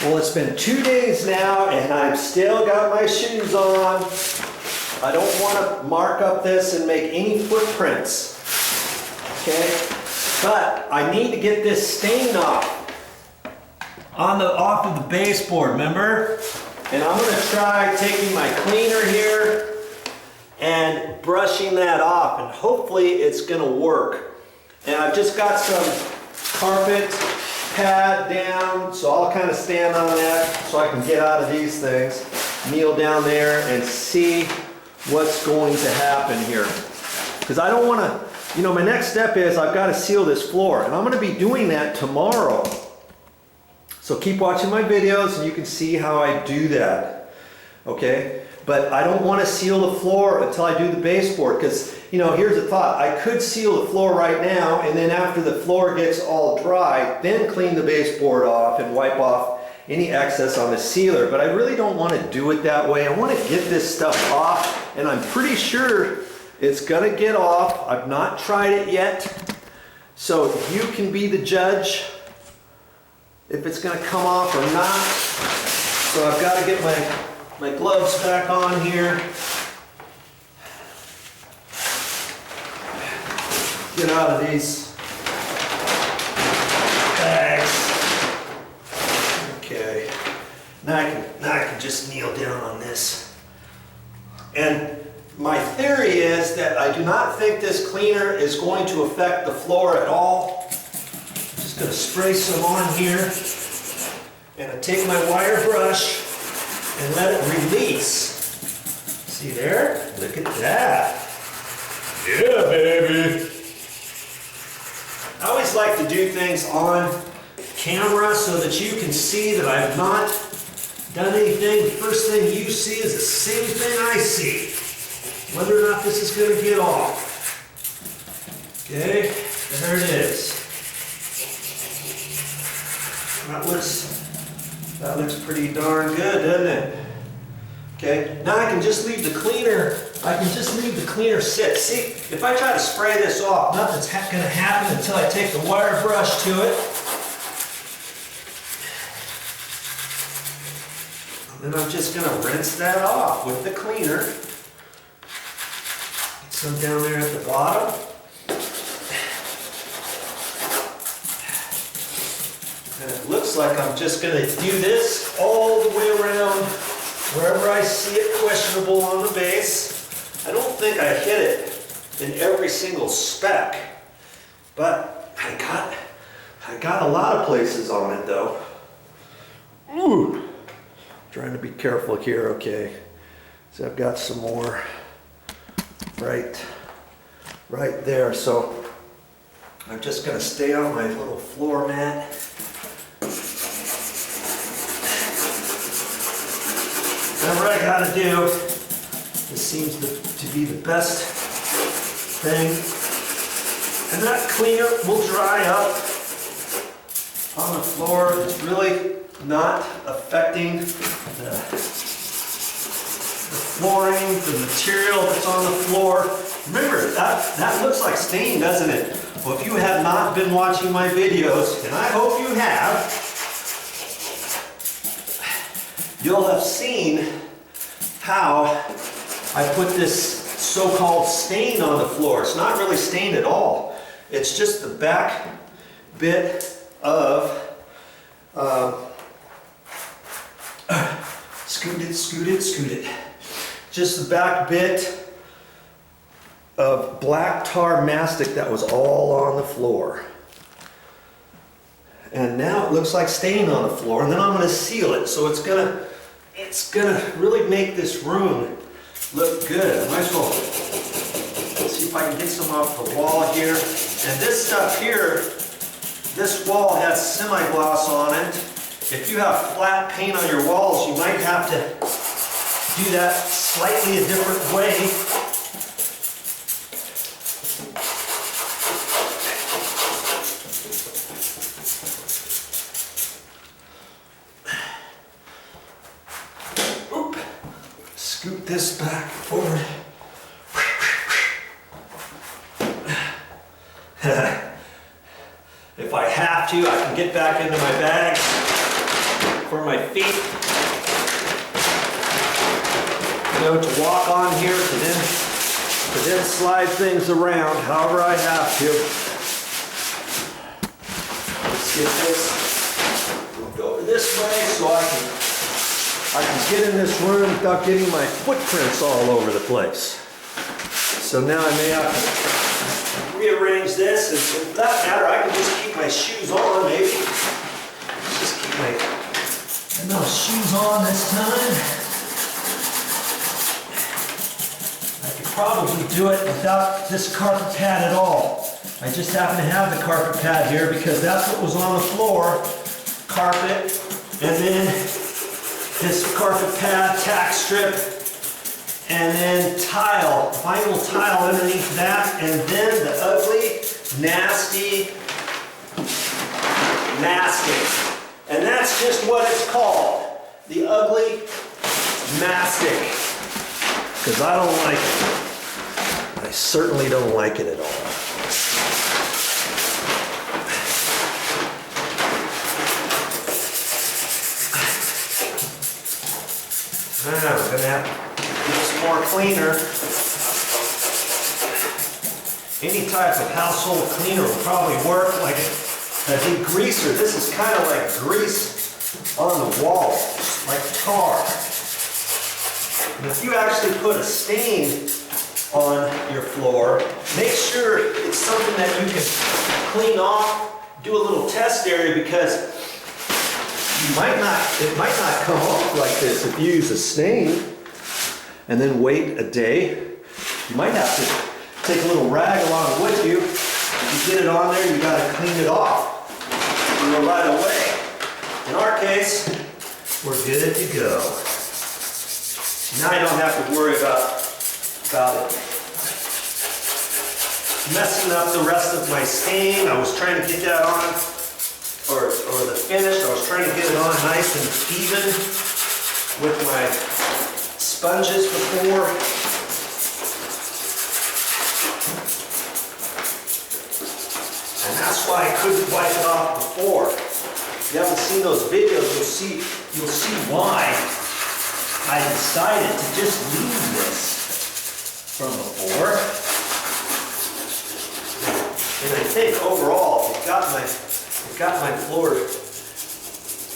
Well, it's been 2 days now and I've still got my shoes on. I don't want to mark up this and make any footprints, okay? But I need to get this stain off of the baseboard, remember? And I'm gonna try taking my cleaner here and brushing that off, and hopefully it's gonna work. And I've just got some carpet pad down, so I'll kind of stand on that so I can get out of these things, kneel down there and see what's going to happen here. Because I don't want to, you know, my next step is I've got to seal this floor, and I'm going to be doing that tomorrow. So keep watching my videos and you can see how I do that, okay? But I don't want to seal the floor until I do the baseboard, because, you know, here's the thought. I could seal the floor right now, and then after the floor gets all dry, then clean the baseboard off and wipe off any excess on the sealer. But I really don't want to do it that way. I want to get this stuff off, and I'm pretty sure it's going to get off. I've not tried it yet, so you can be the judge if it's going to come off or not. So I've got to get my gloves back on here. Get out of these bags. Okay. Now I can just kneel down on this. And my theory is that I do not think this cleaner is going to affect the floor at all. I'm just going to spray some on here. And I take my wire brush and let it release. See there? Look at that. Yeah, baby. I always like to do things on camera so that you can see that I've not done anything. The first thing you see is the same thing I see, whether or not this is going to get off. Okay, there it is. That looks pretty darn good, doesn't it? Okay, now I can just leave the cleaner. Sit. See, if I try to spray this off, nothing's going to happen until I take the wire brush to it. And then I'm just going to rinse that off with the cleaner. Get some down there at the bottom. And it looks like I'm just going to do this all the way around wherever I see it questionable on the base. I don't think I hit it in every single speck, but I got a lot of places on it though. Ooh, trying to be careful here. Okay, so I've got some more right there. So I'm just going to stay on my little floor mat. Whatever I gotta do, this seems to be the best thing. And that cleaner will dry up on the floor. It's really not affecting the flooring, the material that's on the floor. Remember, that looks like stain, doesn't it? Well, if you have not been watching my videos, and I hope you have, you'll have seen how I put this so-called stain on the floor. It's not really stained at all. It's just the back bit of scoot it. Just the back bit of black tar mastic that was all on the floor. And now it looks like stain on the floor, and then I'm going to seal it. So it's gonna really make this room look good. I might as well see if I can get some off the wall here. And this stuff here, this wall has semi-gloss on it. If you have flat paint on your walls, you might have to do that slightly a different way. Scoot this back forward. If I have to, I can get back into my bag. for my feet, you know, to walk on here, to then slide things around however I have to. Let's get this moved over this way so I can get in this room without getting my footprints all over the place. So now I may have to rearrange this, and for that matter, I can just keep my shoes on, maybe. Just keep my shoes on this time. I could probably do it without this carpet pad at all. I just happen to have the carpet pad here because that's what was on the floor. Carpet, and then this carpet pad, tack strip, and then tile, vinyl tile underneath that, and then the ugly, nasty mastic. And that's just what it's called, the ugly mastic. Because I don't like it. I certainly don't like it at all. We're gonna have to get some more cleaner. Any type of household cleaner will probably work, like a degreaser. This is kind of like grease on the wall, like tar. And if you actually put a stain on your floor, make sure it's something that you can clean off, do a little test area, because it might not come off like this if you use a stain and then wait a day. You might have to take a little rag along with you. If you get it on there, you got to clean it off, you know, right away. In our case, we're good to go. Now I don't have to worry about it messing up the rest of my stain. I was trying to get that on, or the finish. I was trying to get it on nice and even with my sponges before. And that's why I couldn't wipe it off before. If you haven't seen those videos, you'll see why I decided to just leave this from before. And I think overall, it got my floor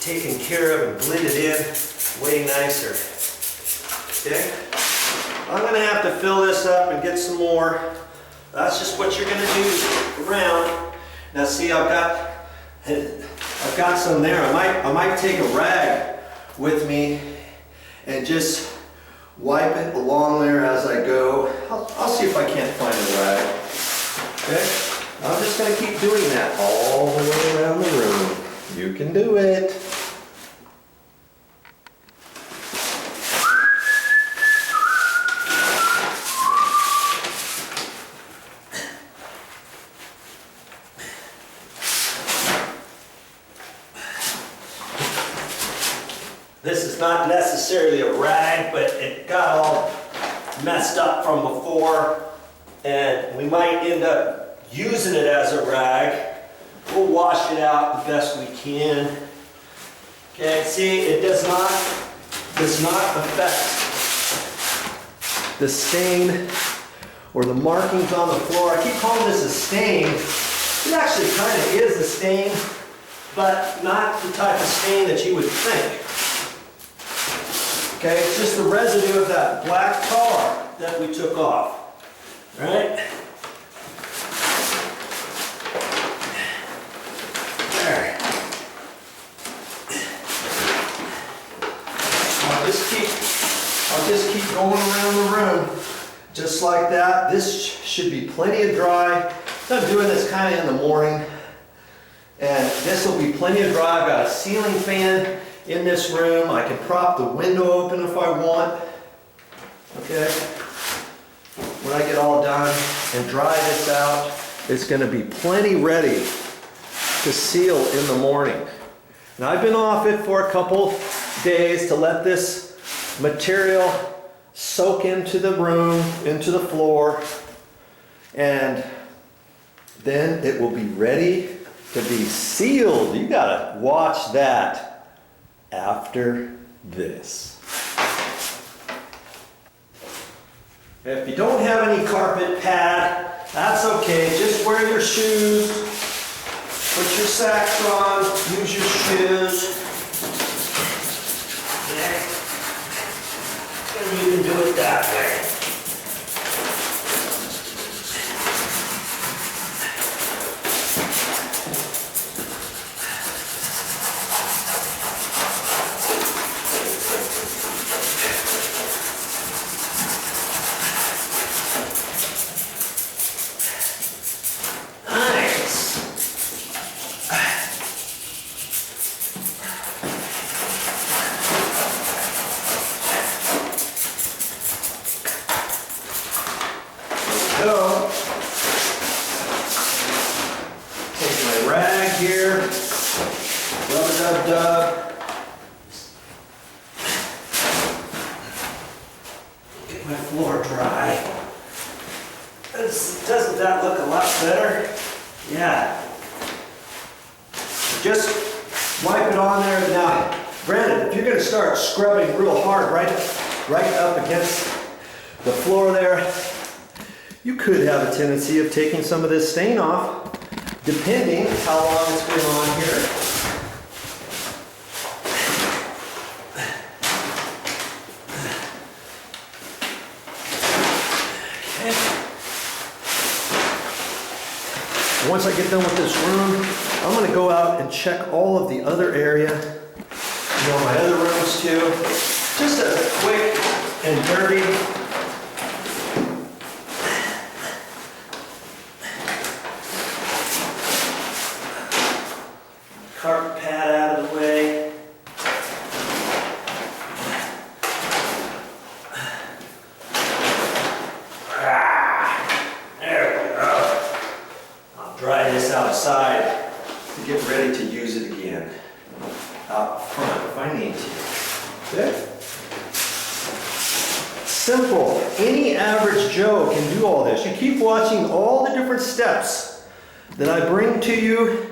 taken care of and blended in way nicer. Okay? I'm going to have to fill this up and get some more. That's just what you're going to do around. Now see, I've got some there. I might take a rag with me and just wipe it along there as I go. I'll see if I can't find a rag. Okay? I'm just going to keep doing that all the way around the room. You can do it. This is not necessarily a rag, but it got all messed up from before, and we might end up using it as a rag. We'll wash it out the best we can. Okay, see, it does not affect the stain or the markings on the floor. I keep calling this a stain. It actually kind of is a stain, but not the type of stain that you would think. Okay, it's just the residue of that black tar that we took off. All right? There. I'll just keep going around the room just like that. This should be plenty of dry. I'm doing this kind of in the morning, and this will be plenty of dry. I've got a ceiling fan in this room. I can prop the window open if I want. Okay? When I get all done and dry this out, it's going to be plenty ready to seal in the morning. Now I've been off it for a couple days to let this material soak into the room, into the floor, and then it will be ready to be sealed. You gotta watch that after this. If you don't have any carpet pad, that's okay. Just wear your shoes, put your sacks on, use your shoes. Okay. And you can do it that way. Go. Take my rag here, rub-a-dub-dub. Get my floor dry. Doesn't that look a lot better? Yeah. Just wipe it on there. Now, granted, if you're going to start scrubbing real hard right up against the floor there, you could have a tendency of taking some of this stain off, depending how long it's been on here. Okay. Once I get done with this room, I'm going to go out and check all of the other area, my other rooms too. Just a quick and dirty carpet pad out of the way. There we go. I'll dry this outside to get ready to use it again. Out front if I need to. Okay. Simple. Any average Joe can do all this. You keep watching all the different steps that I bring to you,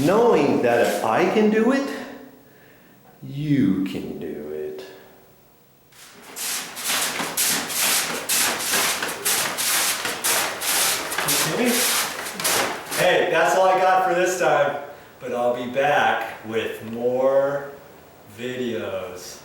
knowing that if I can do it, you can do it. Okay. Hey, that's all I got for this time, but I'll be back with more videos.